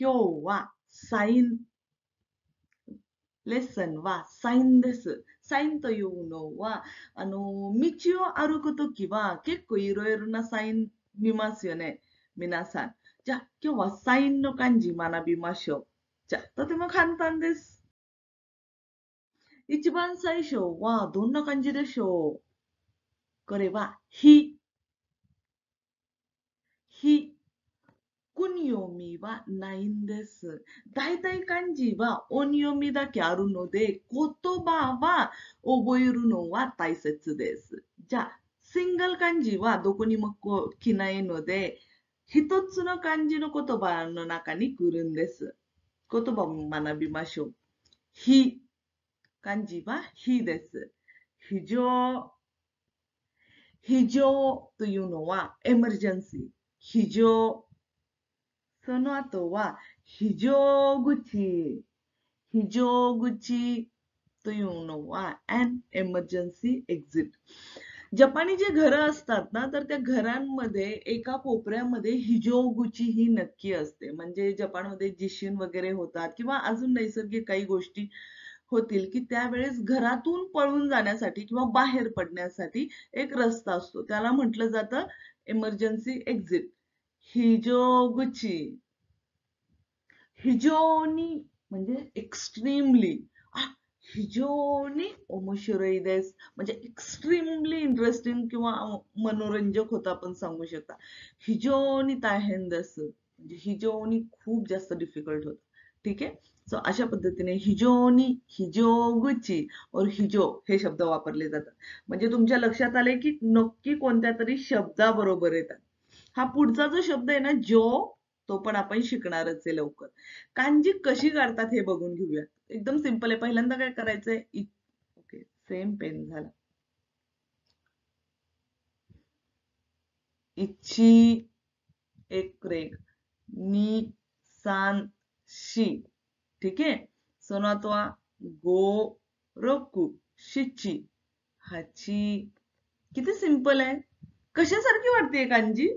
今日はサインレッスンはサインです。サインというのは、道を歩くときは結構いろいろなサイン見ますよね。皆さん。じゃあ、今日はサインの漢字学びましょう。じゃあ、とても簡単です。一番最初はどんな感じでしょう？これは、ひ。ひ。訓読みはないんです。大体漢字は音読みだけあるので、言葉は覚えるのは大切です。じゃあ、シングル漢字はどこにも来ないので、一つの漢字の言葉の中に来るんです。言葉を学びましょう。非。漢字は非です。非常。非常というのはエマージェンシー。非常。その後は、非常口。非常口というのは an emergency exit. जपानी जे घरं असतात ना, तर त्या घरांमध्ये एका कोपऱ्यामध्ये हिजोगुची ही नक्की असते. म्हणजे जपानमध्ये जिशीन वगैरे होतात किंवा अजून नैसर्गिक काही गोष्टी होतील की त्यावेळेस घरातून पळून जाण्यासाठी किंवा बाहेर पडण्यासाठी एक रस्ता असतो. त्याला म्हटलं जातं इमर्जन्सी एक्झिट. हिजोगुची. हिजोनी म्हणजे एक्स्ट्रीमली. हिजोनी ओमोशिरोई देस म्हणजे एक्स्ट्रीमली इंटरेस्टिंग किंवा मनोरंजक होतं आपण सांगू शकता. हिजोनी ताहेन देस म्हणजे हिजोनी खूप जास्त डिफिकल्ट होतं. ठीक आहे. सो अशा पद्धतीने हिजोनी, हिजोगुची और हिजो हे शब्द वापरले जातात. म्हणजे तुमच्या लक्षात आले की नक्की कोणत्या तरी शब्दाबरोबर येतात. हा पुढचा जो शब्द आहे ना जो, तो पण आपण शिकणारच आहे लवकर. कांजी कशी काढतात हे बघून घेऊया. एकदम सिंपल आहे. पहिल्यांदा काय करायचंय? ओके, सेम पेन झाला. इच्छी एक रेग नी सान शी. ठीक आहे. सोनातवा गो रोकू शिची हाची. किती सिंपल आहे. कशासारखी वाटते कांजी?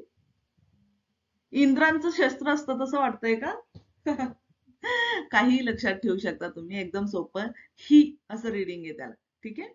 इंद्रांचं शस्त्र असतं तसं वाटतंय का? काही लक्षात ठेवू शकता तुम्ही. एकदम सोपं. ही असं रीडिंग आहे त्याला. ठीक आहे.